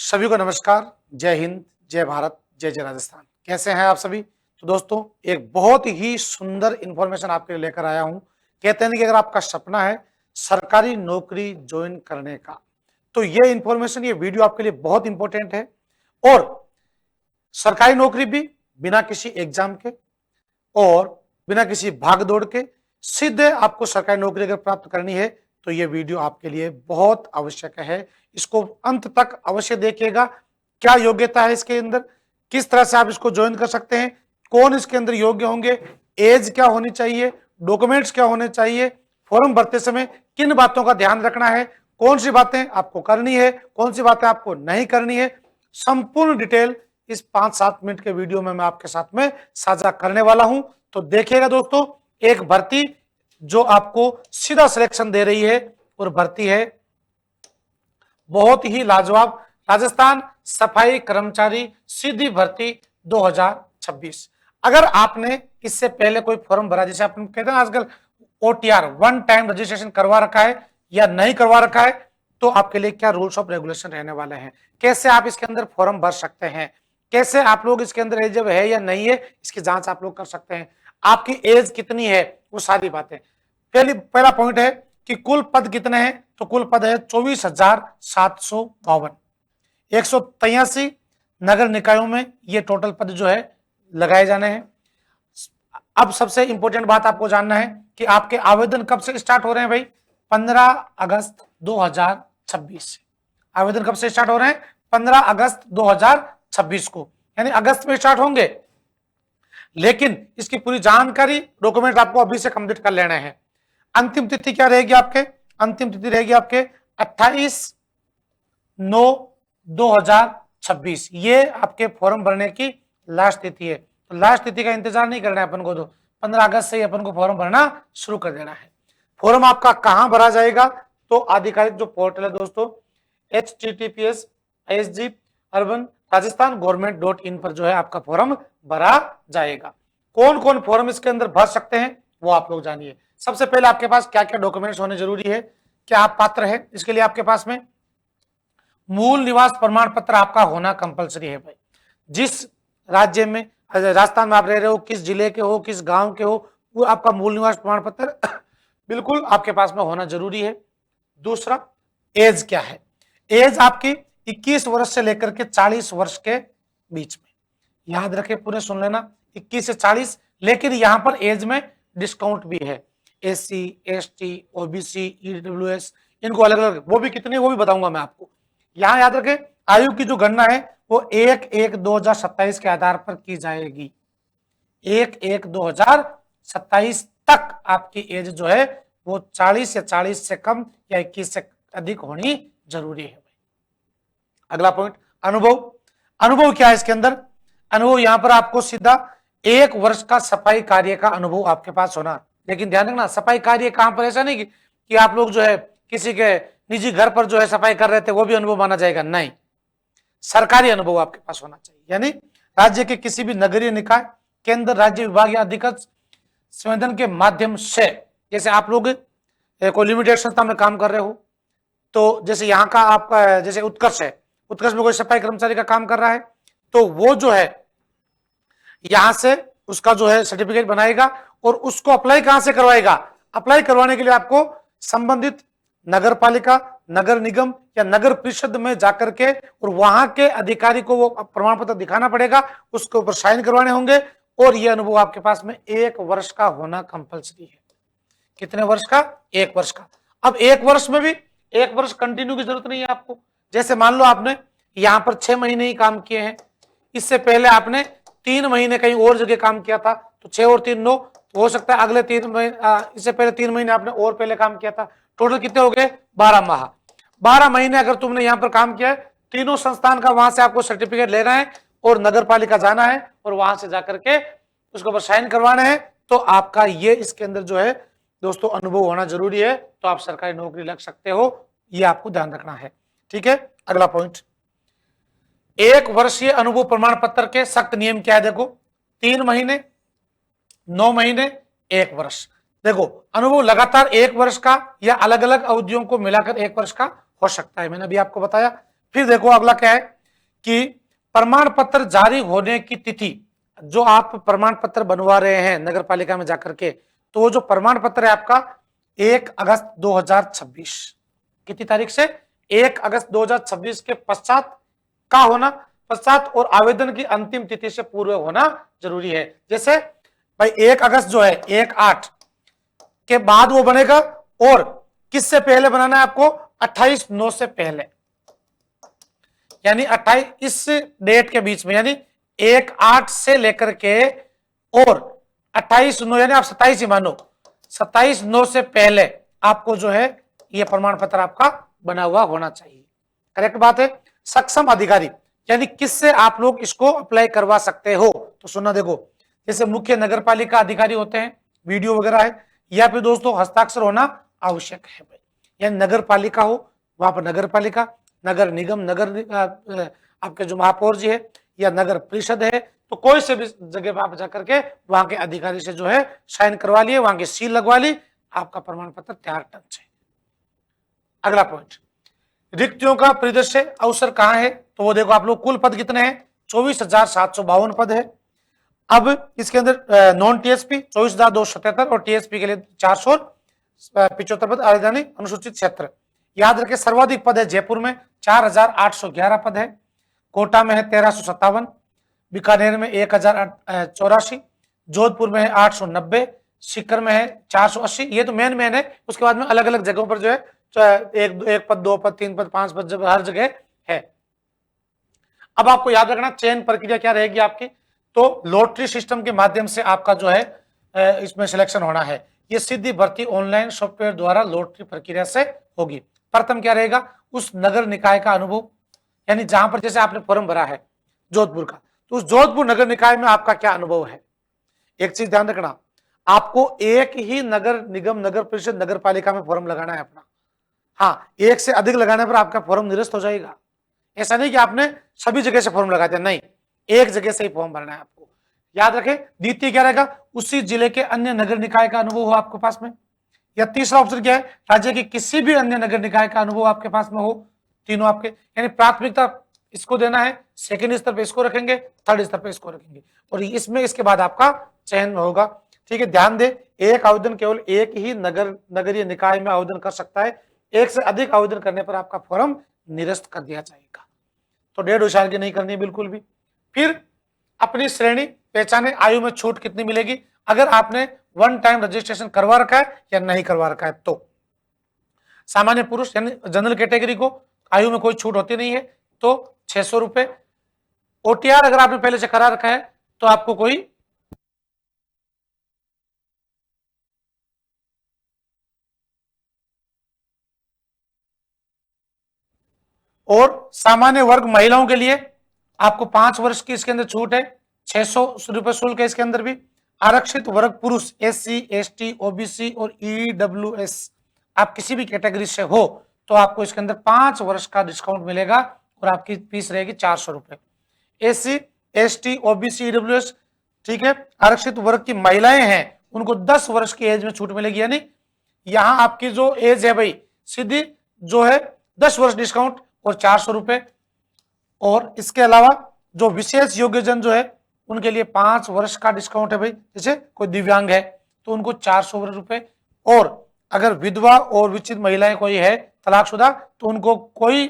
सभी को नमस्कार, जय हिंद, जय भारत, जय जय राजस्थान। कैसे हैं आप सभी? तो दोस्तों, एक बहुत ही सुंदर इंफॉर्मेशन आपके लिए लेकर आया हूं। कहते हैं कि अगर आपका सपना है सरकारी नौकरी ज्वाइन करने का, तो ये इंफॉर्मेशन, ये वीडियो आपके लिए बहुत इंपॉर्टेंट है। और सरकारी नौकरी भी बिना किसी एग्जाम के और बिना किसी भाग दौड़ के सीधे आपको सरकारी नौकरी अगर प्राप्त करनी है तो ये वीडियो आपके लिए बहुत आवश्यक है। इसको अंत तक अवश्य देखिएगा। क्या योग्यता है इसके अंदर, किस तरह से आप इसको ज्वाइन कर सकते हैं, कौन इसके अंदर योग्य होंगे, एज क्या होनी चाहिए, डॉक्यूमेंट्स क्या होने चाहिए, फॉर्म भरते समय किन बातों का ध्यान रखना है, कौन सी बातें आपको करनी है, कौन सी बातें आपको नहीं करनी है, संपूर्ण डिटेल इस 5-7 मिनट के वीडियो में मैं आपके साथ में साझा करने वाला हूं। तो देखिएगा दोस्तों, एक भर्ती जो आपको सीधा सिलेक्शन दे रही है और भर्ती है बहुत ही लाजवाब, राजस्थान सफाई कर्मचारी सीधी भर्ती 2026। अगर आपने इससे पहले कोई फॉर्म भरा, जैसे अपन कहते हैं आजकल ओटीआर, वन टाइम रजिस्ट्रेशन करवा रखा है या नहीं करवा रखा है, तो आपके लिए क्या रूल्स ऑफ रेगुलेशन रहने वाले हैं, कैसे आप इसके अंदर फॉर्म भर सकते हैं, कैसे आप लोग इसके अंदर एलिजिबल है या नहीं है इसकी जांच आप लोग कर सकते हैं, आपकी एज कितनी है, वो सारी बातें। पहला पॉइंट है कि कुल पद कितने हैं, तो कुल पद है 24,752। 183 नगर निकायों में ये टोटल पद जो है लगाए जाने हैं। अब सबसे इंपॉर्टेंट बात आपको जानना है कि आपके आवेदन कब से स्टार्ट हो रहे हैं भाई? 15 अगस्त 2026 से आवेदन कब से स्टार्ट हो रहे हैं? 15 अगस्त 2026 को, यानी अगस्त में स्टार्ट होंगे। लेकिन इसकी पूरी जानकारी, डॉक्यूमेंट आपको अभी से कंप्लीट कर लेना है। अंतिम तिथि क्या रहेगी आपके? अंतिम तिथि रहेगी आपके 28/9/2026। ये आपके फॉर्म भरने की लास्ट तिथि है। तो लास्ट तिथि का इंतजार नहीं करना है अपन को, तो 15 अगस्त से ही अपन को फॉर्म भरना शुरू कर देना है। फॉर्म आपका कहां भरा जाएगा? तो आधिकारिक जो पोर्टल है दोस्तों, https://urban-rajasthan-government.in पर जो है आपका फॉर्म भरा जाएगा। कौन कौन फॉर्म इसके अंदर भर सकते हैं वो आप लोग जानिए। सबसे पहले आपके पास क्या क्या डॉक्यूमेंट्स होने जरूरी है, क्या आप पात्र है इसके लिए? आपके पास में मूल निवास प्रमाण पत्र आपका होना कंपलसरी है भाई। जिस राज्य में, राजस्थान में आप रह रहे हो, किस जिले के हो, किस गांव के हो, वो आपका मूल निवास प्रमाण पत्र बिल्कुल आपके पास में होना जरूरी है। दूसरा, एज क्या है? एज आपकी 21 वर्ष से लेकर के 40 वर्ष के बीच में। याद रखे, पूरे सुन लेना, 21 से 40। लेकिन यहां पर एज में डिस्काउंट भी है। एससी, एसटी, ओबीसी, ईडब्ल्यूएस, इनको अलग अलग, वो भी कितने वो भी बताऊंगा मैं आपको। यहां याद रखें, आयु की जो गणना है वो 1/1/2027 के आधार पर की जाएगी। 1/1/2027 तक आपकी एज जो है वो 40 या 40 से कम या 21 से अधिक होनी जरूरी है। अगला पॉइंट, अनुभव। अनुभव क्या है इसके अंदर? अनुभव यहां पर आपको सीधा 1 वर्ष का सफाई कार्य का अनुभव आपके पास होना। लेकिन ध्यान रखना, सफाई कार्य कहां पर, ऐसा नहीं कि आप लोग जो है किसी के निजी घर पर जो है सफाई कर रहे थे वो भी अनुभव माना जाएगा, नहीं। सरकारी अनुभव आपके पास होना चाहिए, यानी राज्य के किसी भी नगरीय निकाय, केंद्र, राज्य विभाग या अधिकृत संवेदन के माध्यम से। जैसे आप लोग कोई लिमिटेड संस्था में काम कर रहे हो, तो जैसे यहाँ का आपका जैसे उत्कर्ष है, उत्कर्ष में कोई सफाई कर्मचारी का काम कर रहा है, तो वो जो है यहां से उसका जो है सर्टिफिकेट बनाएगा और उसको अप्लाई कहां से करवाएगा? अप्लाई करवाने के लिए आपको संबंधित नगर पालिका, नगर निगम या नगर परिषद में जाकर के और वहां के अधिकारी को वो प्रमाण पत्र दिखाना पड़ेगा, उसके ऊपर साइन करवाने होंगे। और ये अनुभव आपके पास में 1 वर्ष का होना कंपलसरी है। कितने वर्ष का? 1 वर्ष का। अब 1 वर्ष में भी 1 वर्ष कंटिन्यू की जरूरत नहीं है आपको। जैसे मान लो आपने यहां पर 6 महीने ही काम किए हैं, इससे पहले आपने 3 महीने कहीं और जगह काम किया था, तो 6 और 3 9, तो हो सकता है अगले 3 महीने, इससे पहले 3 महीने आपने और पहले काम किया था, टोटल कितने हो गए? 12 माह। 12 महीने अगर तुमने यहां पर काम किया है, तीनों संस्थान का वहां से आपको सर्टिफिकेट लेना है और नगर पालिका जाना है और वहां से जाकर के उसके ऊपर साइन करवाना है, तो आपका ये इसके अंदर जो है दोस्तों अनुभव होना जरूरी है, तो आप सरकारी नौकरी लग सकते हो। ये आपको ध्यान रखना है, ठीक है। अगला पॉइंट, 1 वर्षीय अनुभव प्रमाण पत्र के सख्त नियम क्या है? देखो, 3 महीने, 9 महीने, 1 वर्ष। देखो, अनुभव लगातार 1 वर्ष का या अलग अलग अवधियों को मिलाकर 1 वर्ष का हो सकता है, मैंने अभी आपको बताया। फिर देखो अगला क्या है, कि प्रमाण पत्र जारी होने की तिथि, जो आप प्रमाण पत्र बनवा रहे हैं नगर पालिका में जाकर के, तो वो जो प्रमाण पत्र है आपका 1 अगस्त 2026, कितनी तारीख से? 1 अगस्त 2026 के पश्चात का होना, पश्चात और आवेदन की अंतिम तिथि से पूर्व होना जरूरी है। जैसे भाई 1 अगस्त जो है 1/8 के बाद वो बनेगा, और किससे पहले बनाना है आपको? 28/9 से पहले, यानी 28 इस डेट के बीच में, यानी 1/8 से लेकर के और 28/9, यानी आप 27 ही मानो, 27/9 से पहले आपको जो है ये प्रमाण पत्र आपका बना हुआ होना चाहिए। करेक्ट बात है। सक्षम अधिकारी, यानी किससे आप लोग इसको अप्लाई करवा सकते हो? तो सुनना, देखो, जैसे मुख्य नगर पालिका अधिकारी होते हैं, वीडियो वगैरह है, या फिर दोस्तों हस्ताक्षर होना आवश्यक है भाई। यानी नगर पालिका हो, वहां पर नगर पालिका, नगर निगम, आपके जो महापौर जी है, या नगर परिषद है, तो कोई से भी जगह पर आप जाकर के वहां के अधिकारी से जो है साइन करवा लिए, वहां की सील लगवा ली, आपका प्रमाण पत्र तैयार टन से। अगला पॉइंट, रिक्तियों का परिदृश्य अवसर कहां है? तो वो देखो आप लोग, कुल पद कितने हैं? 24,752 पद है। अब इसके अंदर नॉन टीएसपी 24,277 और टीएसपी के लिए 475 पद, राजधानी अनुसूचित क्षेत्र। याद रखें, सर्वाधिक पद है जयपुर में 4,811 पद है, कोटा में है 1,357, बीकानेर में 1,084, जोधपुर में है 890, सीकर में है 480। ये तो मेन है। उसके बाद में अलग अलग जगहों पर जो है एक पद, 2 पद, 3 पद, 5 पद, जब हर जगह है। अब आपको याद रखना चयन प्रक्रिया क्या रहेगी आपकी, तो लॉटरी सिस्टम के माध्यम से आपका जो है इसमें सिलेक्शन होना है। ये सीधी भर्ती ऑनलाइन सॉफ्टवेयर द्वारा लॉटरी प्रक्रिया से होगी। प्रथम क्या रहेगा? उस नगर निकाय का अनुभव, यानी जहां पर जैसे आपने फॉर्म भरा है जोधपुर का, तो उस जोधपुर नगर निकाय में आपका क्या अनुभव है? एक चीज ध्यान रखना, आपको एक ही नगर निगम, नगर परिषद, नगर पालिका में फॉर्म लगाना है अपना। हाँ, एक से अधिक लगाने पर आपका फॉर्म निरस्त हो जाएगा। ऐसा नहीं कि आपने सभी जगह से फॉर्म लगा दिया, नहीं, एक जगह से ही फॉर्म भरना है आपको। याद रखें, द्वितीय क्या रहेगा? उसी जिले के अन्य नगर निकाय का अनुभव हो आपके पास में। या तीसरा ऑप्शन क्या है? राज्य के किसी भी अन्य नगर निकाय का अनुभव आपके पास में हो। तीनों आपके, यानी प्राथमिकता इसको देना है, सेकेंड स्तर पे इसको रखेंगे, थर्ड स्तर पे इसको रखेंगे, और इसमें इसके बाद आपका चयन होगा। ठीक है, ध्यान दे, एक आवेदन केवल एक ही नगरीय निकाय में आवेदन कर सकता है। एक से अधिक आवेदन करने पर आपका फॉर्म निरस्त कर दिया जाएगा। तो 1.5 साल की नहीं करनी बिल्कुल भी। फिर अपनी श्रेणी पहचाने, आयु में छूट कितनी मिलेगी अगर आपने वन टाइम रजिस्ट्रेशन करवा रखा है या नहीं करवा रखा है। तो सामान्य पुरुष यानी जनरल कैटेगरी को आयु में कोई छूट होती नहीं है, तो 600 रुपए। ओटीआर अगर आपने पहले से करा रखा है तो आपको कोई और सामान्य वर्ग महिलाओं के लिए आपको 5 वर्ष की इसके अंदर छूट है, 600 रुपए शुल्क है इसके अंदर भी। आरक्षित वर्ग पुरुष SC ST OBC और EWS आप किसी भी कैटेगरी से हो तो आपको इसके अंदर 5 वर्ष का डिस्काउंट मिलेगा और आपकी फीस रहेगी 400 रुपए। SC ST OBC EWS, ठीक है। आरक्षित वर्ग की महिलाएं हैं उनको 10 वर्ष की एज में छूट मिलेगी, यानी यहां आपकी जो एज है भाई सीधी जो है 10 वर्ष डिस्काउंट और 400 रुपए। और इसके अलावा जो विशेष योग्यजन जो है उनके लिए 5 वर्ष का डिस्काउंट है भाई, जैसे कोई दिव्यांग है तो उनको 400 रुपए। और अगर विधवा और विच्छित महिलाएं कोई है, तलाकशुदा, तो उनको कोई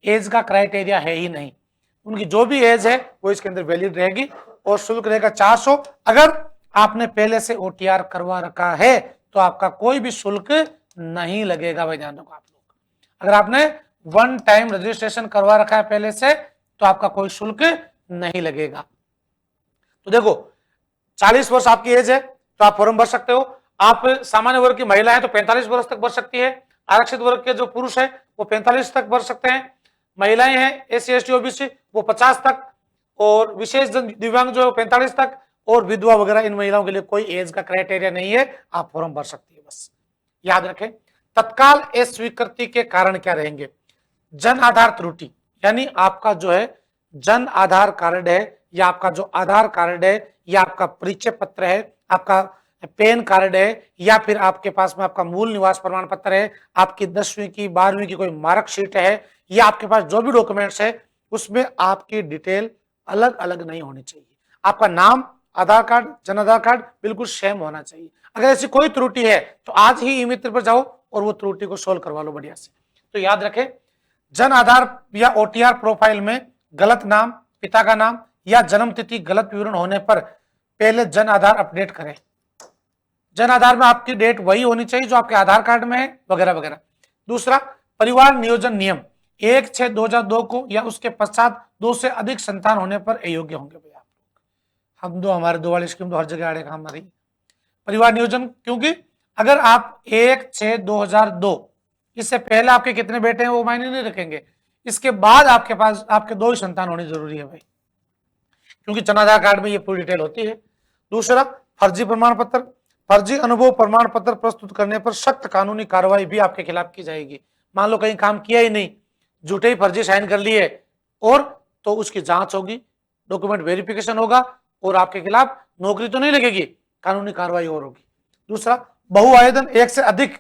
एज का क्राइटेरिया है ही नहीं, उनकी जो भी एज है वो इसके अंदर वैलिड रहेगी और शुल्क रहेगा 400। अगर आपने पहले से ओटीआर करवा रखा है तो आपका कोई भी शुल्क नहीं लगेगा भाई, ध्यान रखो आप लोग। अगर आपने वन टाइम रजिस्ट्रेशन करवा रखा है पहले से तो आपका कोई शुल्क नहीं लगेगा। तो देखो 40 वर्ष आपकी एज है तो आप फॉर्म भर सकते हो। आप सामान्य वर्ग की महिला है तो 45 वर्ष तक भर सकती है। आरक्षित वर्ग के जो पुरुष है वो 45 तक भर सकते हैं। महिलाएं हैं SC ST OBC वो 50 तक, और विशेष दिव्यांग जो है 45 तक, और विधवा वगैरह इन महिलाओं के लिए कोई एज का क्राइटेरिया नहीं है, आप फॉर्म भर सकती है। बस याद रखें, तत्काल अस्वीकृति के कारण क्या रहेंगे? जन आधार त्रुटि, यानी आपका जो है जन आधार कार्ड है या आपका जो आधार कार्ड है या आपका परिचय पत्र है, आपका पैन कार्ड है, या फिर आपके पास में आपका मूल निवास प्रमाण पत्र है, आपकी 10वीं की 12वीं की कोई मार्कशीट है, या आपके पास जो भी डॉक्यूमेंट्स है उसमें आपकी डिटेल अलग अलग नहीं होनी चाहिए। आपका नाम, आधार कार्ड, जन आधार कार्ड बिल्कुल सेम होना चाहिए। अगर ऐसी कोई त्रुटि है तो आज ही ई मित्र पर जाओ और वो त्रुटि को सोल्व करवा लो बढ़िया से। तो याद रखें, जन आधार या ओटीआर प्रोफाइल में गलत नाम, पिता का नाम या जन्म तिथि गलत विवरण होने पर पहले जन आधार अपडेट करें। जन आधार में आपकी डेट वही होनी चाहिए जो आपके आधार कार्ड में है, वगैरह वगैरह। दूसरा, परिवार नियोजन नियम 1/6/2002 को या उसके पश्चात 2 से अधिक संतान होने पर अयोग्य होंगे भाई आप लोग। हम दो, हमारे 2 वाली स्कीम तो हर जगह आड़े काम आ रही है। परिवार नियोजन, क्योंकि अगर आप 1/6/2002 इससे पहले आपके कितने बेटे हैं वो मायने नहीं रखेंगे, इसके बाद आपके पास आपके 2 ही संतान होनी जरूरी है भाई, क्योंकि जन आधार कार्ड में ये पूरी डिटेल होती है। दूसरा, फर्जी प्रमाण पत्र, फर्जी अनुभव प्रमाण पत्र प्रस्तुत करने पर सख्त कानूनी कार्रवाई भी आपके खिलाफ की जाएगी। मान लो कहीं काम किया ही नहीं, झूठे ही फर्जी साइन कर लिए, और तो उसकी जांच होगी, डॉक्यूमेंट वेरिफिकेशन होगा और आपके खिलाफ नौकरी तो नहीं लगेगी, कानूनी कार्रवाई और होगी। दूसरा, बहु आवेदन, 1 से अधिक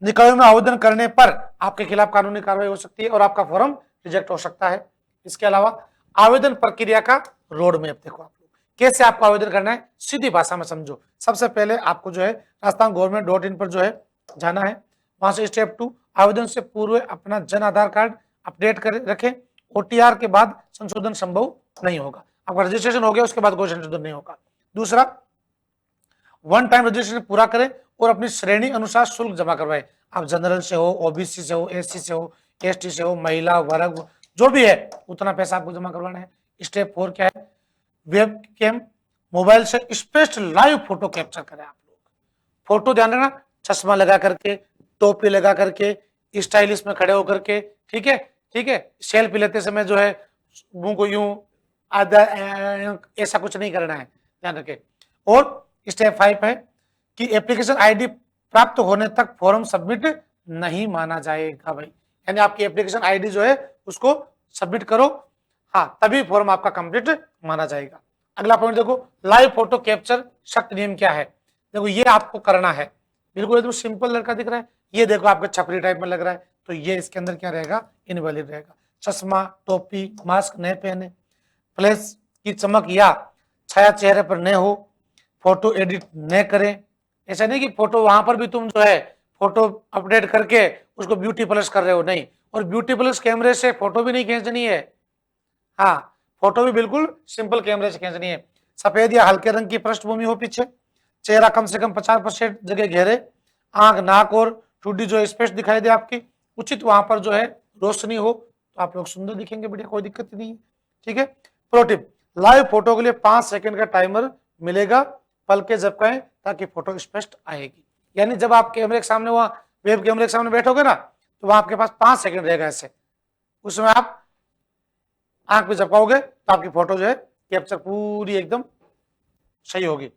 निकायों में आवेदन करने पर आपके खिलाफ कानूनी कार्रवाई हो सकती है और आपका फॉर्म रिजेक्ट हो सकता है। इसके अलावा आवेदन प्रक्रिया का रोड मैप देखो आप लोग, कैसे आपको आवेदन करना है, सीधी भाषा में समझो। सबसे पहले आपको जो है राजस्थान गवर्नमेंट.in पर जो है जाना है। वहां से स्टेप 2, आवेदन से पूर्व अपना जन आधार कार्ड अपडेट कर रखें। ओटीआर के बाद संशोधन संभव नहीं होगा। आपका रजिस्ट्रेशन हो गया, उसके बाद कोई संशोधन नहीं होगा। दूसरा, वन टाइम रजिस्ट्रेशन पूरा करें और अपनी श्रेणी अनुसार शुल्क जमा करवाएं। आप जनरल से हो, ओबीसी से हो, एससी से हो, एसटी से हो, महिला वर्ग जो भी है, उतना पैसा आपको जमा करवाना है। स्टेप 4 क्या है, वेब कैम, मोबाइल से स्पष्ट लाइव फोटो कैप्चर करें आप लोग। फोटो ध्यान रखना, चश्मा लगा करके, टोपी लगा करके, स्टाइलिश में खड़े होकर के, ठीक है, ठीक है। सेल्फी लेते समय जो है मुंह को यूं आधा ऐसा कुछ नहीं करना है, ध्यान रखें। और स्टेप 5 है कि एप्लीकेशन आईडी प्राप्त होने तक फॉर्म सबमिट नहीं माना जाएगा भाई, यानी आपकी एप्लीकेशन आईडी जो है उसको सबमिट करो, हाँ, तभी फॉर्म आपका कंप्लीट माना जाएगा। अगला पॉइंट देखो, लाइव फोटो कैप्चर सख्त नियम क्या है। देखो ये आपको करना है, बिल्कुल एकदम सिंपल लड़का दिख रहा है, ये देखो आपका छपरी टाइप में लग रहा है, तो ये इसके अंदर क्या रहेगा, इनवैलिड रहेगा। चश्मा, टोपी, मास्क नहीं पहने, फ्लैश की चमक या छाया चेहरे पर न हो, फोटो एडिट न करें। ऐसा नहीं कि फोटो वहां पर भी तुम जो है फोटो अपडेट करके उसको ब्यूटी प्लस कर रहे हो, नहीं, और ब्यूटी प्लस कैमरे से फोटो भी नहीं खींचनी है, हाँ, फोटो भी बिल्कुल सिंपल कैमरे से खींचनी है। सफेद या हल्के रंग की पृष्ठभूमि हो पीछे, चेहरा कम से कम 50% जगह घेरे, आंख, नाक और ठुड्डी जो है स्पष्ट दिखाई दे आपकी, उचित वहां पर जो है रोशनी हो, तो आप लोग सुंदर दिखेंगे, बढ़िया, कोई दिक्कत नहीं है, ठीक है। प्रो टिप, लाइव फोटो के लिए 5 सेकंड का टाइमर मिलेगा, पल के झपकाएं ताकि फोटो स्पष्ट आएगी। यानी जब आप कैमरे के सामने, वहां वेब कैमरे के सामने बैठोगे ना, तो वहां आपके पास 5 सेकंड रहेगा ऐसे, उसमें आप आंख पे झपकाओगे तो आपकी फोटो जो है कैप्चर पूरी एकदम सही होगी।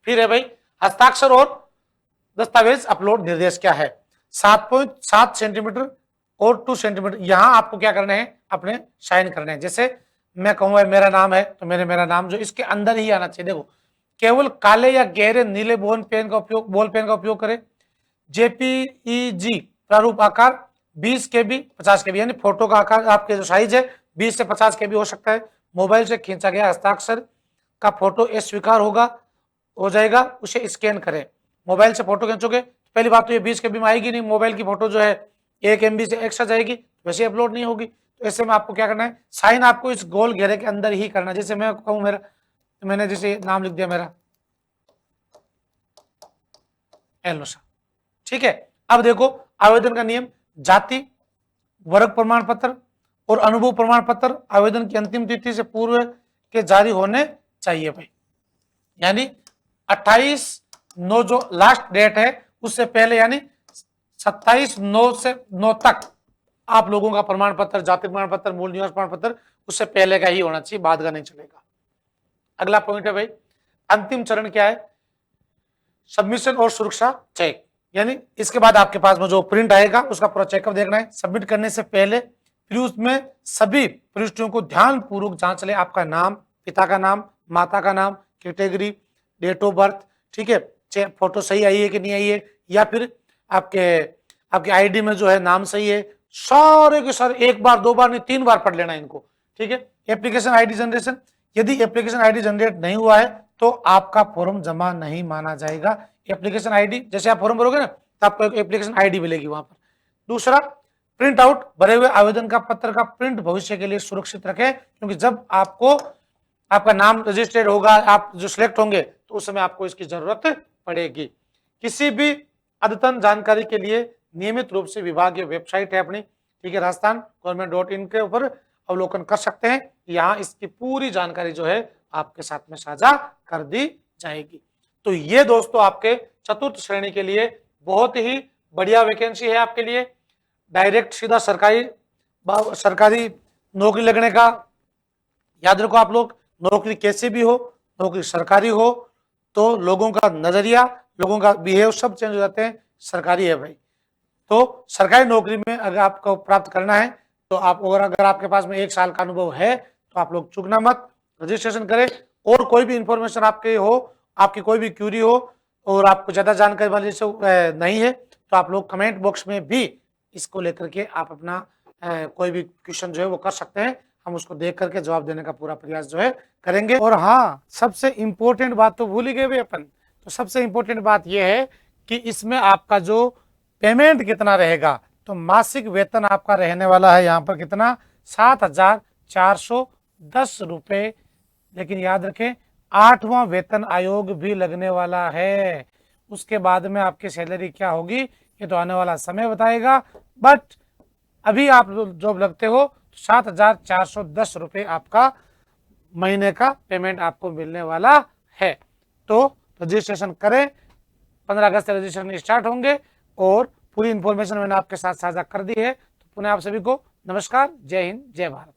फिर है भाई हस्ताक्षर और दस्तावेज अपलोड निर्देश क्या है। 7.7 सेंटीमीटर और 2 सेंटीमीटर, यहां आपको क्या करना है, अपने साइन करने हैं। जैसे मैं कहूंगा मेरा नाम है, तो मेरा नाम जो इसके अंदर ही आना चाहिए। देखो, केवल काले या गहरे नीले बॉल पेन का उपयोग करें। जेपीईजी प्रारूप आकार 20 KB 50 KB, यानी फोटो का आकार आपके जो साइज है 20 से 50 KB हो सकता है। मोबाइल से खींचा गया हस्ताक्षर का फोटो अस्वीकार हो जाएगा, उसे स्कैन करें। मोबाइल से फोटो खींचोगे, पहली बात तो ये 20 KB में आएगी नहीं, मोबाइल की फोटो जो है 1 MB से एक्स्ट्रा जाएगी, वैसे अपलोड नहीं होगी। तो ऐसे में आपको क्या करना है, साइन आपको इस गोल घेरे के अंदर ही करना है। जैसे मैं कहूं मेरा, मैंने जैसे नाम लिख दिया मेरा एलनुसा, ठीक है। अब देखो आवेदन का नियम, जाति, वर्ग प्रमाण पत्र और अनुभव प्रमाण पत्र आवेदन की अंतिम तिथि से पूर्व के जारी होने चाहिए भाई, यानी 28/9 जो लास्ट डेट है उससे पहले, यानी 27/9 तक आप लोगों का प्रमाण पत्र, जाति प्रमाण पत्र, मूल निवास प्रमाण पत्र उससे पहले का ही होना चाहिए, बाद का नहीं चलेगा। अगला पॉइंट है भाई, अंतिम चरण क्या है, सबमिशन और सुरक्षा चेक, यानी इसके बाद आपके पास में जो प्रिंट आएगा उसका पूरा चेकअप देखना है। सबमिट करने से पहले फिर उसमें सभी प्रविष्टियों को ध्यान पूर्वक जांच ले। आपका नाम, पिता का नाम, माता का नाम, कैटेगरी, डेट ऑफ बर्थ, ठीक है, फोटो सही आई है कि नहीं आई है, या फिर आपके आईडी में जो है नाम सही है, सारे के सारे एक बार, 2 बार नहीं, 3 बार पढ़ लेना इनको, ठीक है। एप्लीकेशन आईडी जनरेशन, यदि एप्लीकेशन आईडी जनरेट नहीं हुआ है तो आपका फॉर्म जमा नहीं माना जाएगा। एप्लीकेशन आईडी, जैसे आप फॉर्म भरोगे ना तो आपको एक एप्लीकेशन आईडी मिलेगी वहां पर। दूसरा, प्रिंट आउट भरे हुए आवेदन का पत्र का प्रिंट भविष्य के लिए सुरक्षित रखें, क्योंकि जब आपको आपका नाम रजिस्टर्ड होगा, आप जो सिलेक्ट होंगे, तो उस समय आपको इसकी जरूरत पड़ेगी। किसी भी अद्यतन जानकारी के लिए नियमित रूप से विभागीय वेबसाइट है अपनी, ठीक है, राजस्थान गवर्नमेंट.in के ऊपर अवलोकन कर सकते हैं। यहाँ इसकी पूरी जानकारी जो है आपके साथ में साझा कर दी जाएगी। तो ये दोस्तों आपके चतुर्थ श्रेणी के लिए बहुत ही बढ़िया वैकेंसी है आपके लिए। डायरेक्ट सीधा सरकारी नौकरी लगने का, याद रखो आप लोग, नौकरी कैसे भी हो, नौकरी सरकारी हो तो लोगों का नजरिया, लोगों का बिहेव सब चेंज हो जाते हैं। सरकारी है भाई, तो सरकारी नौकरी में अगर आपको प्राप्त करना है तो आप अगर आपके पास में 1 साल का अनुभव है तो आप लोग चूकना मत, रजिस्ट्रेशन करें। और कोई भी इंफॉर्मेशन आपके हो, आपकी कोई भी क्यूरी हो और आपको ज्यादा जानकारी वाली से नहीं है तो आप लोग कमेंट बॉक्स में भी इसको लेकर के आप अपना कोई भी क्वेश्चन जो है वो कर सकते हैं। हम उसको देख करके जवाब देने का पूरा प्रयास जो है करेंगे। और हाँ, सबसे इंपॉर्टेंट बात तो भूल ही गए भाई अपन, तो सबसे इंपॉर्टेंट बात यह है कि इसमें आपका जो पेमेंट कितना रहेगा, तो मासिक वेतन आपका रहने वाला है यहाँ पर कितना, 7,410 रुपए। लेकिन याद रखें 8वां वेतन आयोग भी लगने वाला है, उसके बाद में आपकी सैलरी क्या होगी ये तो आने वाला समय बताएगा। बट अभी आप जॉब लगते हो 7,410 रुपए आपका महीने का पेमेंट आपको मिलने वाला है। तो रजिस्ट्रेशन करें, 15 अगस्त से रजिस्ट्रेशन स्टार्ट होंगे और पूरी इंफॉर्मेशन मैंने आपके साथ साझा कर दी है। तो पुनः आप सभी को नमस्कार, जय हिंद, जय भारत।